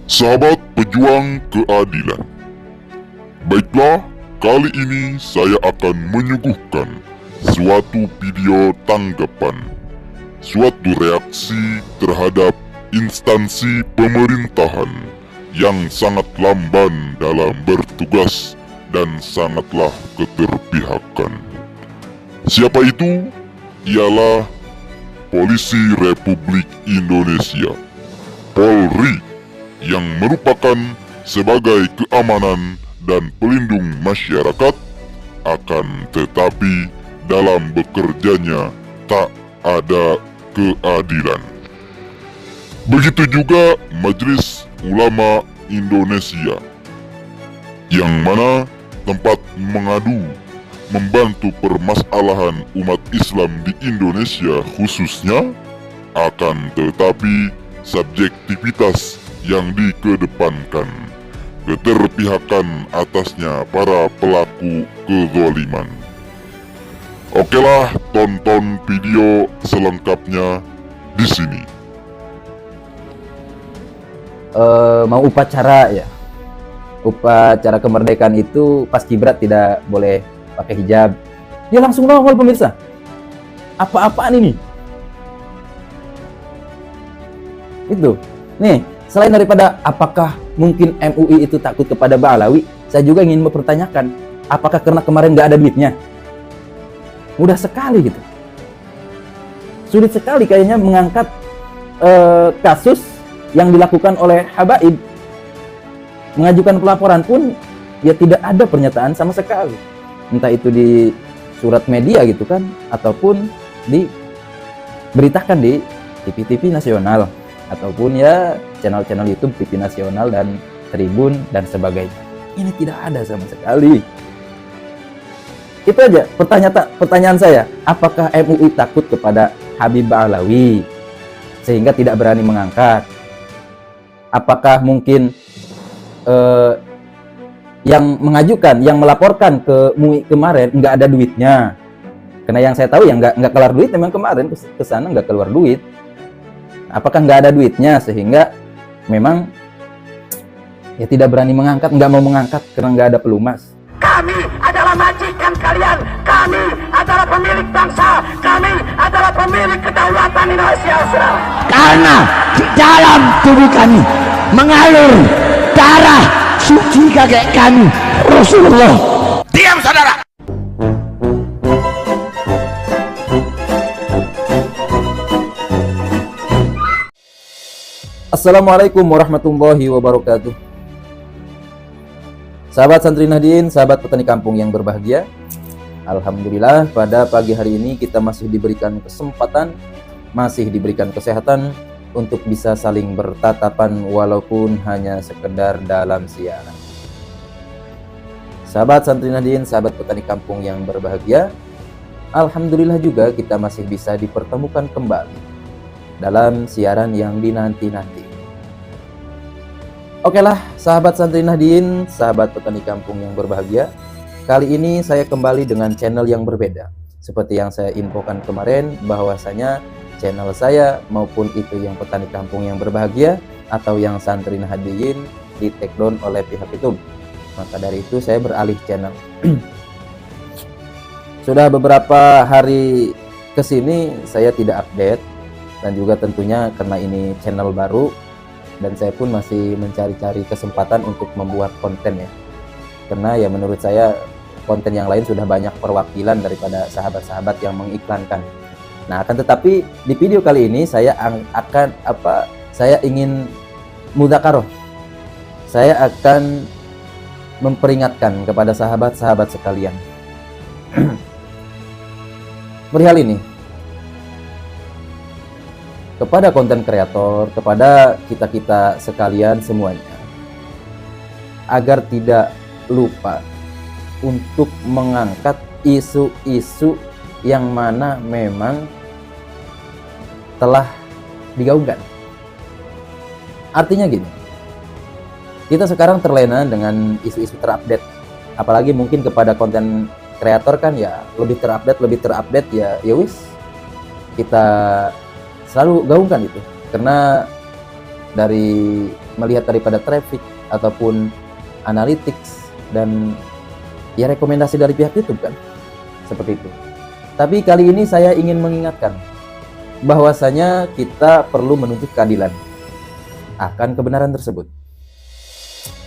Sahabat pejuang keadilan, baiklah, kali ini saya akan menyuguhkan suatu video tanggapan, suatu reaksi terhadap instansi pemerintahan yang sangat lamban dalam bertugas dan sangatlah keterpihakan. Siapa itu? Ialah Polisi Republik Indonesia, Polri, yang merupakan sebagai keamanan dan pelindung masyarakat, akan tetapi dalam bekerjanya tak ada keadilan. Begitu juga Majelis Ulama Indonesia, yang mana tempat mengadu, membantu permasalahan umat Islam di Indonesia khususnya, akan tetapi subjektivitas yang dikedepankan, keterpihakan atasnya para pelaku kezaliman. Okelah, tonton video selengkapnya di sini. Mau upacara ya, upacara kemerdekaan itu pas kibrat tidak boleh pakai hijab. Dia langsung nongol pemirsa. Apa-apaan ini? Itu. Nih, selain daripada apakah mungkin MUI itu takut kepada Ba'alawi, saya juga ingin mempertanyakan, apakah karena kemarin nggak ada duitnya? Mudah sekali gitu. Sulit sekali kayaknya mengangkat kasus yang dilakukan oleh Habaib. Mengajukan pelaporan pun ya tidak ada pernyataan sama sekali. Entah itu di surat media gitu kan, ataupun diberitakan di TV-TV nasional, ataupun ya channel-channel YouTube TV nasional dan Tribun dan sebagainya. Ini tidak ada sama sekali. Itu aja pertanyaan saya. Apakah MUI takut kepada Habib Ba'alawi sehingga tidak berani mengangkat? Apakah mungkin yang mengajukan, yang melaporkan ke MUI kemarin nggak ada duitnya? Karena yang saya tahu ya nggak keluar duit, memang kemarin ke sana nggak keluar duit. Apakah nggak ada duitnya sehingga memang ya tidak berani mengangkat, nggak mau mengangkat karena nggak ada pelumas? Kami adalah majikan kalian, kami adalah pemilik bangsa, kami adalah pemilik kedaulatan Indonesia. Karena di dalam tubuh kami mengalir darah suci kakek kami Rasulullah. Diam saudara. Assalamualaikum warahmatullahi wabarakatuh. Sahabat Santri Nahdien, sahabat petani kampung yang berbahagia, alhamdulillah pada pagi hari ini kita masih diberikan kesempatan, masih diberikan kesehatan untuk bisa saling bertatapan walaupun hanya sekedar dalam siaran. Sahabat Santri Nahdien, sahabat petani kampung yang berbahagia, alhamdulillah juga kita masih bisa dipertemukan kembali dalam siaran yang dinanti-nanti. Okelah, sahabat Santri Nahdien, sahabat petani kampung yang berbahagia, kali ini saya kembali dengan channel yang berbeda. Seperti yang saya infokan kemarin, bahwasanya channel saya maupun itu yang petani kampung yang berbahagia atau yang Santri Nahdien di take down oleh pihak YouTube. Maka dari itu saya beralih channel. Sudah beberapa hari kesini saya tidak update, dan juga tentunya karena ini channel baru dan saya pun masih mencari-cari kesempatan untuk membuat konten ya. Karena ya menurut saya konten yang lain sudah banyak perwakilan daripada sahabat-sahabat yang mengiklankan. Nah, akan tetapi di video kali ini saya saya ingin mudzakarah. Saya akan memperingatkan kepada sahabat-sahabat sekalian. Perihal ini, kepada konten kreator, kepada kita-kita sekalian semuanya, agar tidak lupa untuk mengangkat isu-isu yang mana memang telah digaungkan. Artinya gini, kita sekarang terlena dengan isu-isu terupdate, apalagi mungkin kepada konten kreator kan ya lebih terupdate ya wis kita selalu gaungkan itu, karena dari melihat daripada traffic ataupun analytics dan ya rekomendasi dari pihak YouTube kan, seperti itu. Tapi kali ini saya ingin mengingatkan bahwasanya kita perlu menuntut keadilan akan kebenaran tersebut.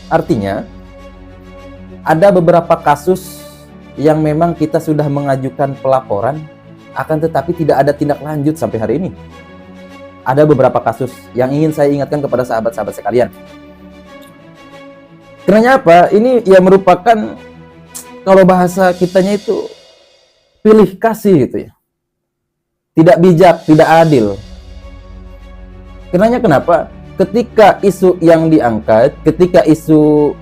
Artinya ada beberapa kasus yang memang kita sudah mengajukan pelaporan, akan tetapi tidak ada tindak lanjut sampai hari ini. Ada beberapa kasus yang ingin saya ingatkan kepada sahabat-sahabat sekalian. Karena apa? Ini ya merupakan, kalau bahasa kitanya itu pilih kasih gitu ya. Tidak bijak, tidak adil. Karena kenapa? Ketika isu yang diangkat, ketika isu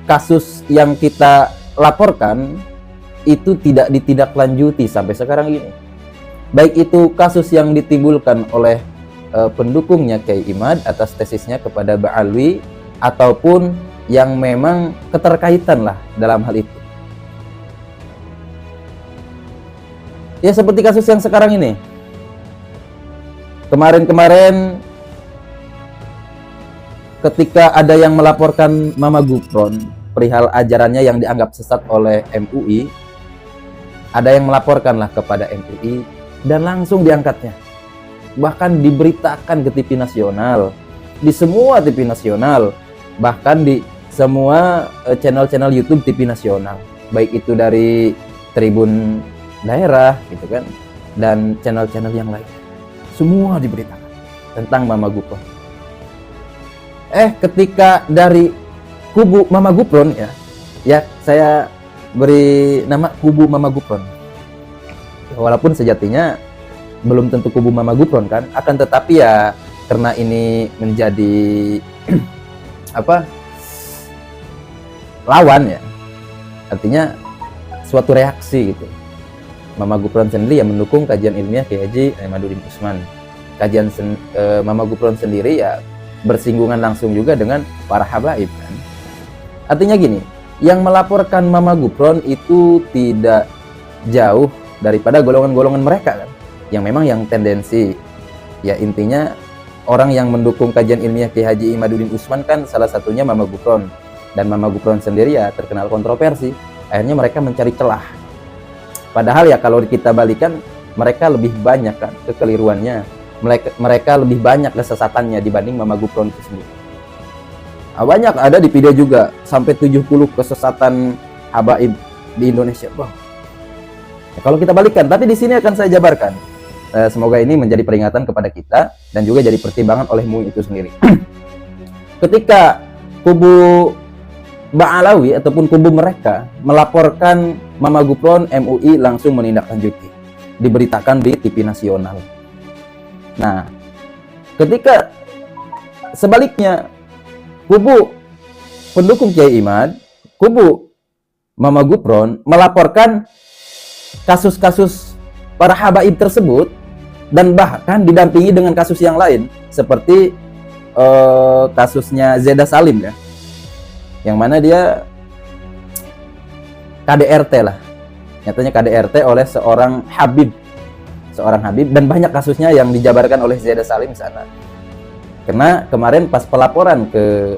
kasus yang kita laporkan itu tidak ditindaklanjuti sampai sekarang ini. Baik itu kasus yang ditimbulkan oleh pendukungnya Kiai Imad atas tesisnya kepada Ba'alwi, ataupun yang memang keterkaitan lah dalam hal itu. Ya seperti kasus yang sekarang ini. Kemarin-kemarin ketika ada yang melaporkan Mama Gufron perihal ajarannya yang dianggap sesat oleh MUI, ada yang melaporkanlah kepada MUI dan langsung diangkatnya. Bahkan diberitakan ke TV nasional, di semua TV nasional, bahkan di semua channel-channel YouTube TV nasional, baik itu dari Tribun Daerah gitu kan, dan channel-channel yang lain. Semua diberitakan tentang Mama Gufron. Ketika dari kubu Mama Gufron ya saya beri nama kubu Mama Gufron. Walaupun sejatinya belum tentu kubu Mama Gufron kan, akan tetapi ya karena ini menjadi lawan ya, artinya suatu reaksi gitu. Mama Gufron sendiri yang mendukung kajian ilmiah Kiai Haji Imaduddin Usman. Mama Gufron sendiri ya bersinggungan langsung juga dengan para habaib kan. Artinya gini, yang melaporkan Mama Gufron itu tidak jauh daripada golongan-golongan mereka kan, yang memang yang tendensi ya, intinya orang yang mendukung kajian ilmiah Kiai Haji Imaduddin Usman kan salah satunya Mama Gufron, dan Mama Gufron sendiri ya terkenal kontroversi. Akhirnya mereka mencari celah, padahal ya kalau kita balikan, mereka lebih banyak kan kekeliruannya, mereka lebih banyak kesesatannya dibanding Mama Gufron itu sendiri. Banyak ada di video juga sampai 70 kesesatan habaib di Indonesia. Wow. Ya, kalau kita balikan, tapi di sini akan saya jabarkan. Semoga ini menjadi peringatan kepada kita dan juga jadi pertimbangan oleh MUI itu sendiri. Ketika kubu Ba'alawi ataupun kubu mereka melaporkan Mama Gufron, MUI langsung menindaklanjuti, diberitakan di TV nasional. Nah, ketika sebaliknya kubu pendukung Kiai Imad, kubu Mama Gufron melaporkan kasus-kasus para habaib tersebut dan bahkan didampingi dengan kasus yang lain seperti kasusnya Zeda Salim ya, yang mana dia KDRT lah, nyatanya KDRT oleh seorang habib, dan banyak kasusnya yang dijabarkan oleh Zeda Salim sana. Karena kemarin pas pelaporan ke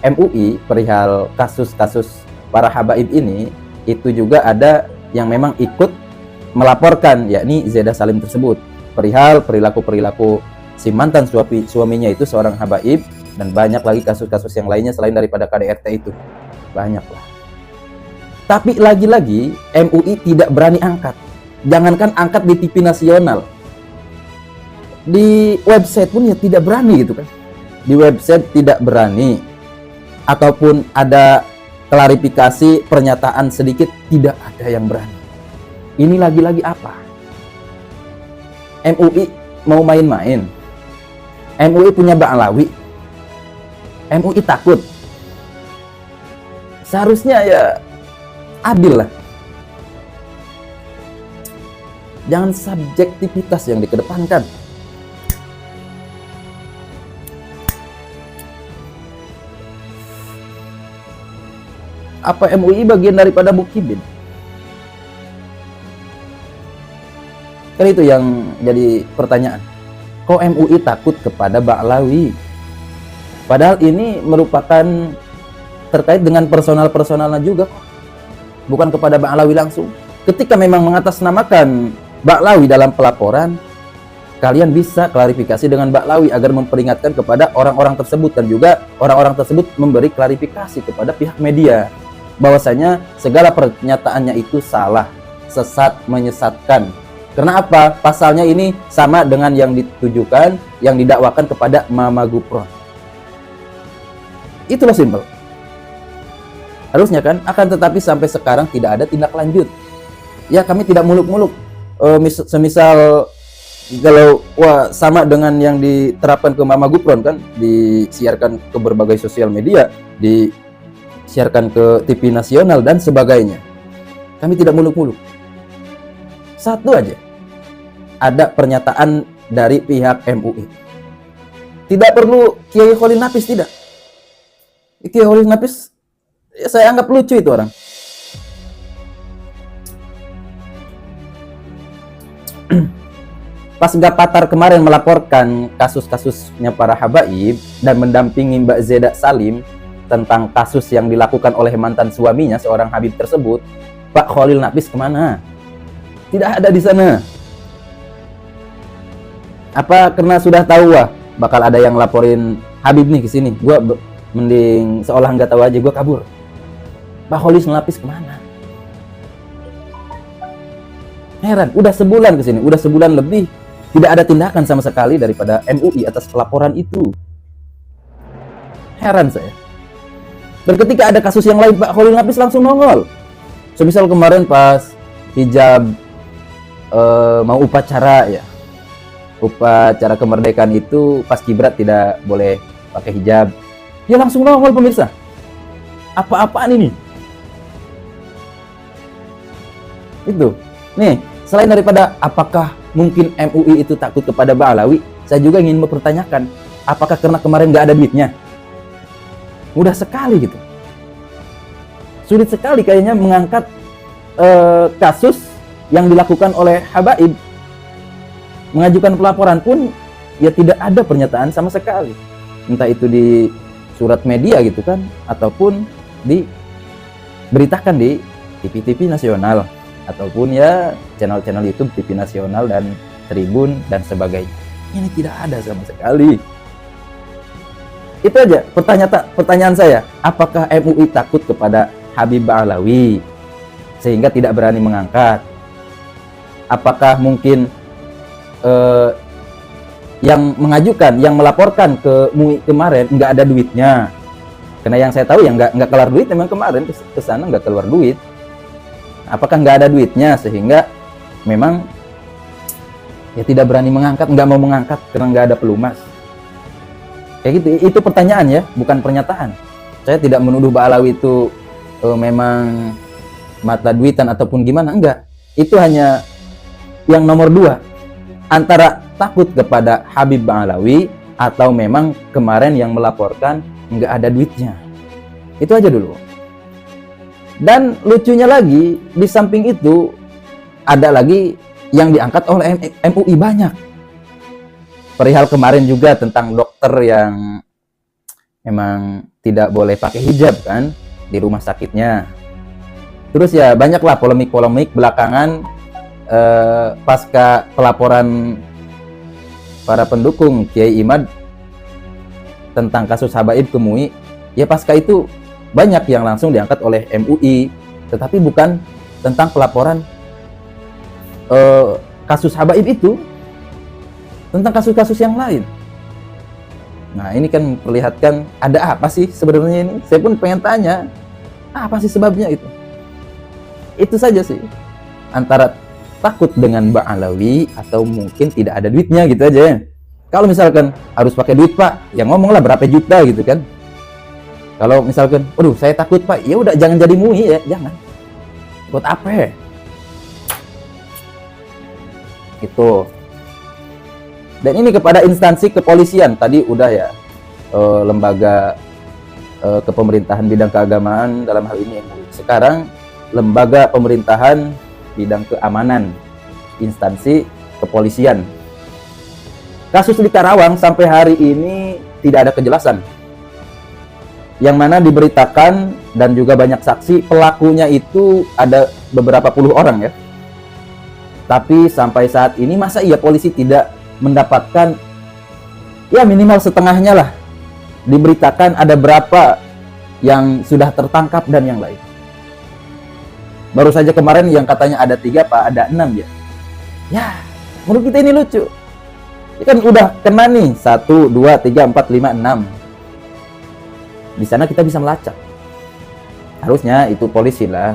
MUI perihal kasus-kasus para habaib ini, itu juga ada yang memang ikut melaporkan, yakni Zeda Salim tersebut, perihal perilaku-perilaku si mantan suaminya itu seorang habaib, dan banyak lagi kasus-kasus yang lainnya selain daripada KDRT itu. Banyak lah. Tapi lagi-lagi MUI tidak berani angkat. Jangankan angkat di TV nasional, di website pun ya tidak berani gitu kan. Di website tidak berani, ataupun ada klarifikasi pernyataan sedikit, tidak ada yang berani. Ini lagi-lagi apa? MUI mau main-main? MUI punya Ba'alawi? MUI takut? Seharusnya ya adil lah. Jangan subjektivitas yang dikedepankan. Apa MUI bagian daripada Mukibin? Kan itu yang jadi pertanyaan. Kok MUI takut kepada Ba'lawi? Padahal ini merupakan terkait dengan personalnya juga, bukan kepada Ba'lawi langsung. Ketika memang mengatasnamakan Ba'lawi dalam pelaporan, kalian bisa klarifikasi dengan Ba'lawi agar memperingatkan kepada orang-orang tersebut, dan juga orang-orang tersebut memberi klarifikasi kepada pihak media bahwasanya segala pernyataannya itu salah, sesat, menyesatkan. Karena apa? Pasalnya ini sama dengan yang ditujukan, yang didakwakan kepada Mama Gupron. Itulah simpel. Harusnya kan, akan tetapi sampai sekarang tidak ada tindak lanjut. Ya, kami tidak muluk-muluk. Semisal kalau sama dengan yang diterapkan ke Mama Gupron kan, disiarkan ke berbagai sosial media, disiarkan ke TV nasional dan sebagainya. Kami tidak muluk-muluk. Satu aja, ada pernyataan dari pihak MUI. Tidak perlu Kiai Kholil Nafis, tidak. Kiai Kholil Nafis, ya saya anggap lucu itu orang. Pas Gapatar kemarin melaporkan kasus-kasusnya para habaib dan mendampingi Mbak Zeda Salim tentang kasus yang dilakukan oleh mantan suaminya, seorang habib tersebut, Pak Kholil Nafis kemana? Tidak ada di sana. Apa karena sudah tahu bakal ada yang laporin habib nih ke sini? Gua mending seolah nggak tahu aja, gue kabur. Pak Kholil Nafis kemana? Heran, udah sebulan ke sini, udah sebulan lebih, tidak ada tindakan sama sekali daripada MUI atas pelaporan itu. Heran saya. Dan ketika ada kasus yang lain, Pak Kholil Nafis langsung nongol. Semisal kemarin pas hijab mau upacara ya, upacara kemerdekaan itu pas Kibrat tidak boleh pakai hijab. Dia langsung nongol, pemirsa. Apa-apaan ini? Itu. Nih, selain daripada apakah mungkin MUI itu takut kepada Ba'lawi, saya juga ingin mempertanyakan, apakah karena kemarin nggak ada duitnya? Mudah sekali gitu. Sulit sekali kayaknya mengangkat kasus yang dilakukan oleh habaib. Mengajukan pelaporan pun ya tidak ada pernyataan sama sekali. Entah itu di surat media gitu kan, ataupun diberitakan di TV-TV nasional, ataupun ya channel-channel YouTube TV nasional dan Tribun dan sebagainya. Ini tidak ada sama sekali. Itu aja pertanyaan saya. Apakah MUI takut kepada Habib Ba'lawi sehingga tidak berani mengangkat? Apakah mungkin yang mengajukan, yang melaporkan ke MUI kemarin nggak ada duitnya? Karena yang saya tahu ya nggak keluar duit, memang kemarin ke sana nggak keluar duit. Apakah nggak ada duitnya sehingga memang ya tidak berani mengangkat, nggak mau mengangkat karena nggak ada pelumas? Kayak gitu. Itu pertanyaan ya, bukan pernyataan. Saya tidak menuduh Ba'lawi itu memang mata duitan ataupun gimana, enggak. Itu hanya yang nomor 2, antara takut kepada Habib Ba'lawi atau memang kemarin yang melaporkan nggak ada duitnya. Itu aja dulu. Dan lucunya lagi, di samping itu ada lagi yang diangkat oleh MUI banyak. Perihal kemarin juga tentang dokter yang memang tidak boleh pakai hijab kan di rumah sakitnya. Terus ya banyaklah polemik-polemik belakangan pasca pelaporan para pendukung Kiai Imad tentang kasus habaib ke MUI. Ya pasca itu banyak yang langsung diangkat oleh MUI, tetapi bukan tentang pelaporan kasus habaib itu, tentang kasus-kasus yang lain. Nah ini kan perlihatkan ada apa sih sebenarnya ini. Saya pun pengen tanya, apa sih sebabnya itu? Itu saja sih, antara takut dengan Ba'lawi atau mungkin tidak ada duitnya gitu aja ya. Kalau misalkan harus pakai duit Pak, ya ngomonglah berapa juta gitu kan. Kalau misalkan, aduh saya takut Pak, ya udah jangan jadi MUI ya, jangan. Buat apa ya? Gitu. Dan ini kepada instansi kepolisian, tadi udah ya, lembaga kepemerintahan bidang keagamaan dalam hal ini MUI. Sekarang lembaga pemerintahan bidang keamanan, instansi kepolisian. Kasus di Karawang sampai hari ini tidak ada kejelasan. Yang mana diberitakan dan juga banyak saksi, pelakunya itu ada beberapa puluh orang ya. Tapi sampai saat ini masa iya polisi tidak mendapatkan ya minimal setengahnya lah. Diberitakan ada berapa yang sudah tertangkap dan yang lain. Baru saja kemarin yang katanya ada 3 Pak, ada 6 ya. Ya, menurut kita ini lucu. Ini kan udah kena nih 1, 2, 3, 4, 5, 6. Di sana kita bisa melacak. Harusnya itu polisi lah.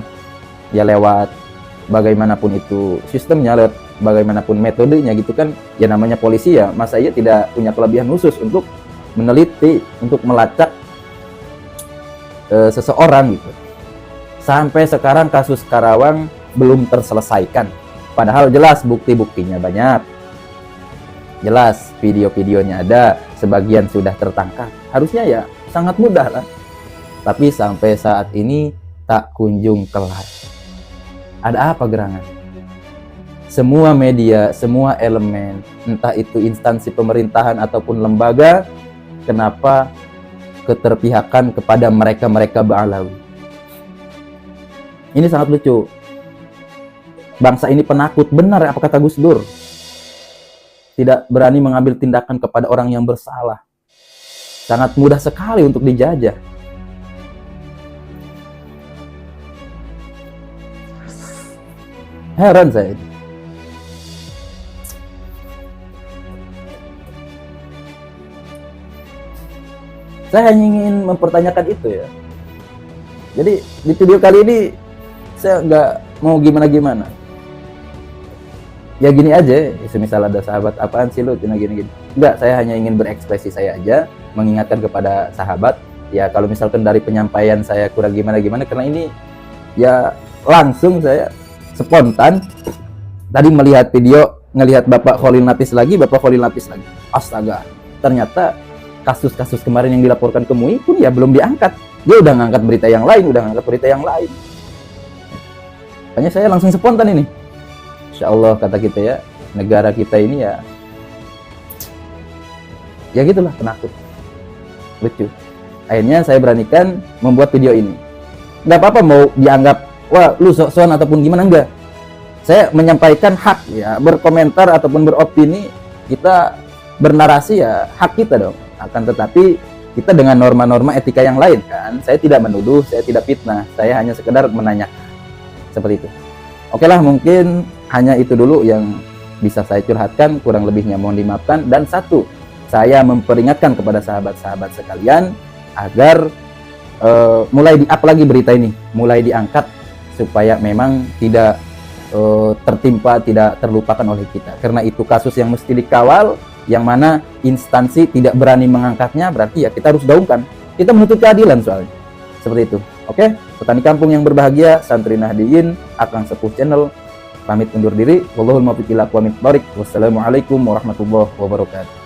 Ya lewat bagaimanapun itu sistemnya, lewat bagaimanapun metodenya gitu kan. Ya namanya polisi ya, masa iya tidak punya kelebihan khusus untuk meneliti, untuk melacak seseorang gitu. Sampai sekarang kasus Karawang belum terselesaikan. Padahal jelas bukti-buktinya banyak. Jelas video-videonya ada, sebagian sudah tertangkap. Harusnya ya sangat mudah lah. Tapi sampai saat ini tak kunjung kelar. Ada apa gerangan? Semua media, semua elemen, entah itu instansi pemerintahan ataupun lembaga, kenapa keterpihakan kepada mereka-mereka Ba'alawi? Ini sangat lucu. Bangsa ini penakut, benar apa kata Gus Dur. Tidak berani mengambil tindakan kepada orang yang bersalah. Sangat mudah sekali untuk dijajah. Heran saya. Saya hanya ingin mempertanyakan itu ya. Jadi di video kali ini saya nggak mau gimana-gimana. Ya gini aja, semisal ada sahabat apaan sih lu gini-gini. Enggak, saya hanya ingin berekspresi saya aja, mengingatkan kepada sahabat. Ya kalau misalkan dari penyampaian saya kurang gimana-gimana, karena ini ya langsung saya spontan. Tadi melihat video, ngelihat Bapak Khalil Nafis lagi. Astaga, ternyata kasus-kasus kemarin yang dilaporkan ke MUI pun ya belum diangkat. Dia udah ngangkat berita yang lain, Makanya saya langsung spontan ini. Insya Allah kata kita ya, negara kita ini ya gitulah, penakut, lucu. Akhirnya saya beranikan membuat video ini. Nggak apa-apa mau dianggap wah lu sok-sokan ataupun gimana, enggak. Saya menyampaikan hak ya, berkomentar ataupun beropini, kita bernarasi ya hak kita dong. Akan tetapi kita dengan norma-norma etika yang lain kan. Saya tidak menuduh, saya tidak fitnah, saya hanya sekedar menanyakan. Seperti itu. Oke lah, mungkin hanya itu dulu yang bisa saya curhatkan, kurang lebihnya mohon dimaafkan. Dan satu, saya memperingatkan kepada sahabat-sahabat sekalian agar mulai di-up lagi berita ini, mulai diangkat supaya memang tidak tertimpa, tidak terlupakan oleh kita. Karena itu kasus yang mesti dikawal, yang mana instansi tidak berani mengangkatnya, berarti ya kita harus gaungkan. Kita menuntut keadilan soalnya. Seperti itu. Oke, petani kampung yang berbahagia, Santri Nahdiyin, Akang Sepuh Channel pamit undur diri. Wallahul muwaffiq ila aqwamit thoriq. Wassalamualaikum warahmatullahi wabarakatuh.